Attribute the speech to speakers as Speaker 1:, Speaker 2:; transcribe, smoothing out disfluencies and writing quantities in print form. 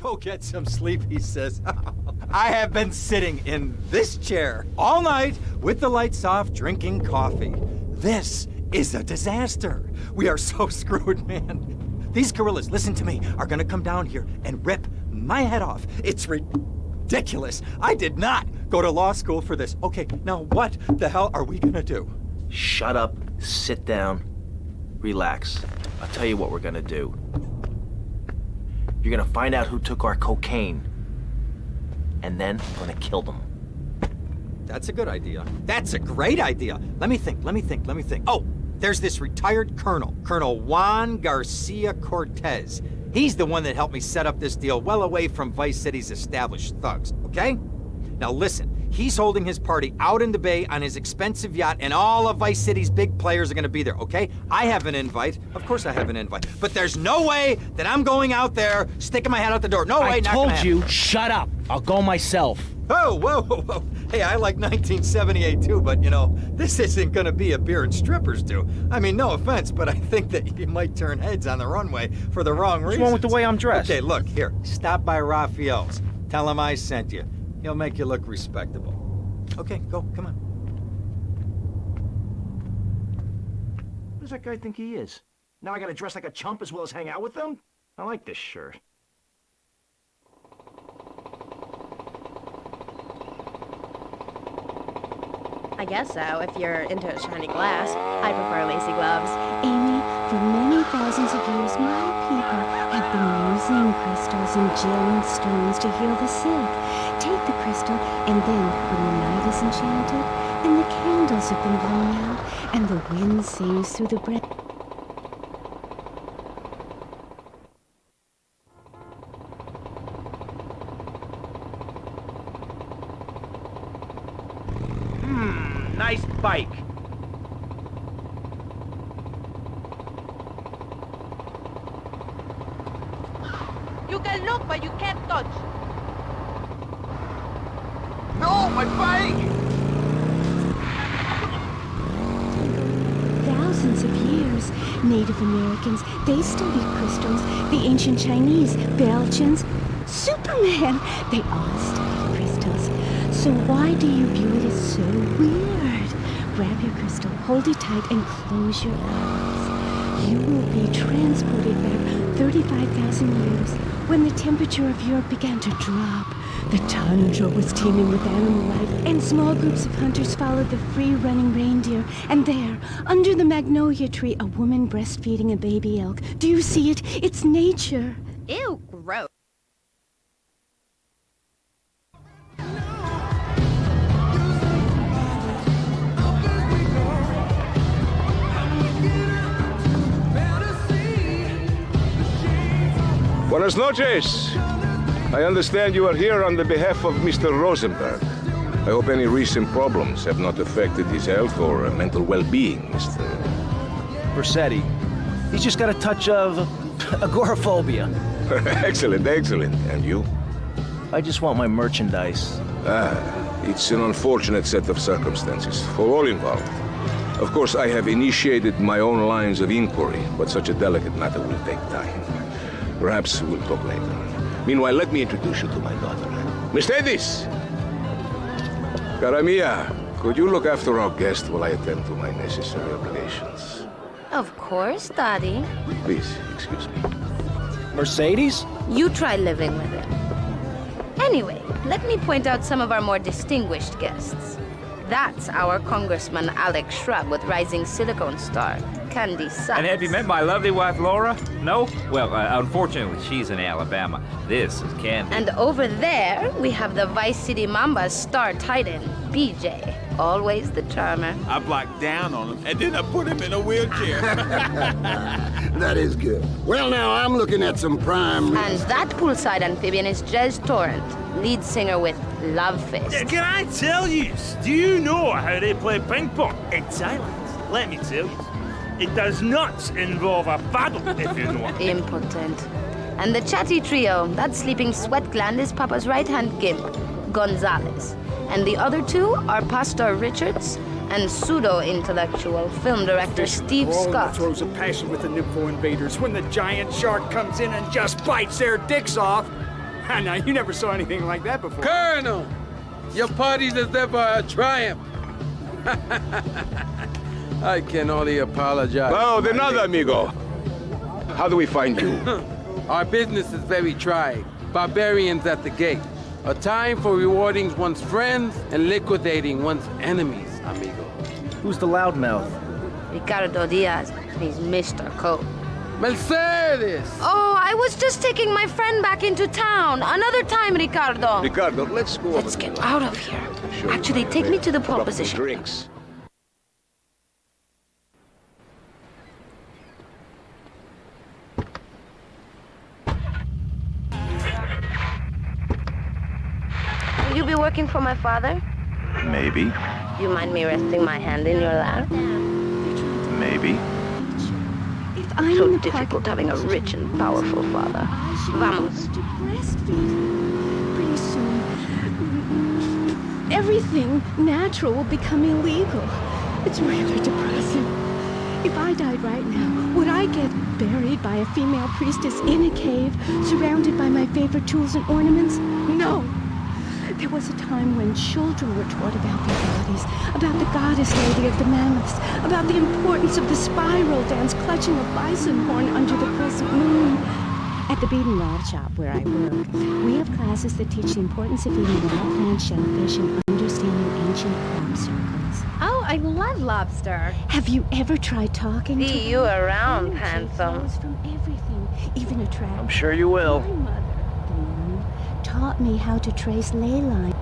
Speaker 1: Go get some sleep, he says. I have been sitting in this chair all night with the lights off, drinking coffee. This is a disaster. We are so screwed, man. These gorillas, listen to me, are gonna come down here and rip my head off. It's ridiculous. I did not go to law school for this. Okay, now what the hell are we gonna do?
Speaker 2: Shut up, sit down, relax. I'll tell you what we're gonna do. You're gonna find out who took our cocaine, and then I'm gonna kill them.
Speaker 1: That's a good idea. That's a great idea. Let me think. Oh, there's this retired colonel, Colonel Juan Garcia Cortez. He's the one that helped me set up this deal well away from Vice City's established thugs, okay? Now listen, he's holding his party out in the bay on his expensive yacht, and all of Vice City's big players are gonna be there, okay? I have an invite. Of course I have an invite. But there's no way that I'm going out there, sticking my head out the door. No way,
Speaker 2: I
Speaker 1: not gonna
Speaker 2: told you,
Speaker 1: happen.
Speaker 2: shut up. I'll go myself.
Speaker 1: Oh, whoa. Hey, I like 1978 too, but you know, this isn't gonna be a beer and strippers do. I mean, no offense, but I think that you might turn heads on the runway for the wrong reasons.
Speaker 2: What's wrong with the way I'm dressed?
Speaker 1: Okay, look, here, stop by Raphael's. Tell him I sent you. He'll make you look respectable. Okay, go, come on.
Speaker 2: Who does that guy think he is? Now I gotta dress like a chump as well as hang out with them? I like this shirt.
Speaker 3: I guess so, if you're into shiny glass. I prefer lacy gloves.
Speaker 4: Amy, for many thousands of years, my people have been using crystals and gemstones to heal the sick. Take the crystal, and then, when the night is enchanted, and the candles have been blown out, and the wind sings through the breath.
Speaker 2: Nice bike.
Speaker 5: You can look, but you can't touch.
Speaker 2: No, my bike!
Speaker 4: Thousands of years, Native Americans, they studied crystals. The ancient Chinese, Belgians, Superman, they all studied crystals. So why do you view it as so weird? Grab your crystal, hold it tight, and close your eyes. You will be transported back 35,000 years when the temperature of Europe began to drop. The tundra was teeming with animal life, and small groups of hunters followed the free-running reindeer. And there, under the magnolia tree, a woman breastfeeding a baby elk. Do you see it? It's nature.
Speaker 3: Ew, gross.
Speaker 6: Buenas noches. I understand you are here on the behalf of Mr. Rosenberg. I hope any recent problems have not affected his health or mental well-being, Mr.
Speaker 2: Vercetti. He's just got a touch of agoraphobia.
Speaker 6: Excellent. And you?
Speaker 2: I just want my merchandise.
Speaker 6: It's an unfortunate set of circumstances for all involved. Of course, I have initiated my own lines of inquiry, but such a delicate matter will take time. Perhaps we'll talk later. Meanwhile, let me introduce you to my daughter. Mercedes! Cara mia, could you look after our guest while I attend to my necessary obligations?
Speaker 3: Of course, Daddy.
Speaker 6: Please, excuse me.
Speaker 2: Mercedes?
Speaker 3: You try living with it. Anyway, let me point out some of our more distinguished guests. That's our Congressman Alex Shrub with Rising Silicone Star, Candy Sachs.
Speaker 7: And have you met my lovely wife, Laura? No? Well, unfortunately, she's in Alabama. This is Candy.
Speaker 3: And over there, we have the Vice City Mamba's star titan, BJ. Always the charmer.
Speaker 8: I blocked down on him, and then I put him in a wheelchair.
Speaker 9: That is good. Well, now, I'm looking at some prime...
Speaker 3: And that poolside amphibian is Jez Torrent, lead singer with Love Fist.
Speaker 10: Yeah, can I tell you? Do you know how they play ping pong in Thailand? Let me tell you. It does not involve a paddle, if you know.
Speaker 3: Impotent. And the chatty trio, that sleeping sweat gland is Papa's right-hand gimp, Gonzalez. And the other two are Pastor Richards and pseudo-intellectual film director Steve Scott.
Speaker 11: Throws a passion with the Nympho invaders when the giant shark comes in and just bites their dicks off. Now, you never saw anything like that before.
Speaker 8: Colonel! Your party deserve a triumph. I can only apologize.
Speaker 6: Oh, de nada, amigo. How do we find you?
Speaker 8: Our business is very trying. Barbarians at the gate. A time for rewarding one's friends and liquidating one's enemies, amigo.
Speaker 2: Who's the loudmouth?
Speaker 3: Ricardo Diaz. He's Mr. Cope.
Speaker 8: Mercedes!
Speaker 3: Oh, I was just taking my friend back into town. Another time, Ricardo.
Speaker 6: Ricardo, let's go over
Speaker 3: Let's
Speaker 6: to
Speaker 3: get
Speaker 6: the
Speaker 3: out of here.
Speaker 6: Show you
Speaker 3: Actually,
Speaker 6: my
Speaker 3: take me to the pole
Speaker 6: couple
Speaker 3: position.
Speaker 6: Drinks.
Speaker 3: Will you be working for my father?
Speaker 2: Maybe.
Speaker 3: You mind me resting my hand in your lap?
Speaker 2: Maybe.
Speaker 4: If I'm
Speaker 3: So
Speaker 4: in the
Speaker 3: difficult
Speaker 4: park
Speaker 3: having a rich and powerful father.
Speaker 4: I should be
Speaker 3: Vamos.
Speaker 4: able to breastfeed. Pretty soon, everything natural will become illegal. It's rather depressing. If I died right now, would I get buried by a female priestess in a cave, surrounded by my favorite tools and ornaments? No. There was a time when children were taught about their bodies, about the goddess lady of the mammoths, about the importance of the spiral dance clutching a bison horn under the crescent moon. At the Beaten Rod Shop where I work, we have classes that teach the importance of eating wild plant shellfish and understanding ancient crop circles.
Speaker 12: Oh, I love lobster.
Speaker 4: Have you ever tried talking to
Speaker 3: See you
Speaker 4: them?
Speaker 3: around,
Speaker 4: Energy
Speaker 3: handsome.
Speaker 4: flows from everything, even a track.
Speaker 2: I'm sure you will.
Speaker 4: My mother, the moon, taught me how to trace ley lines.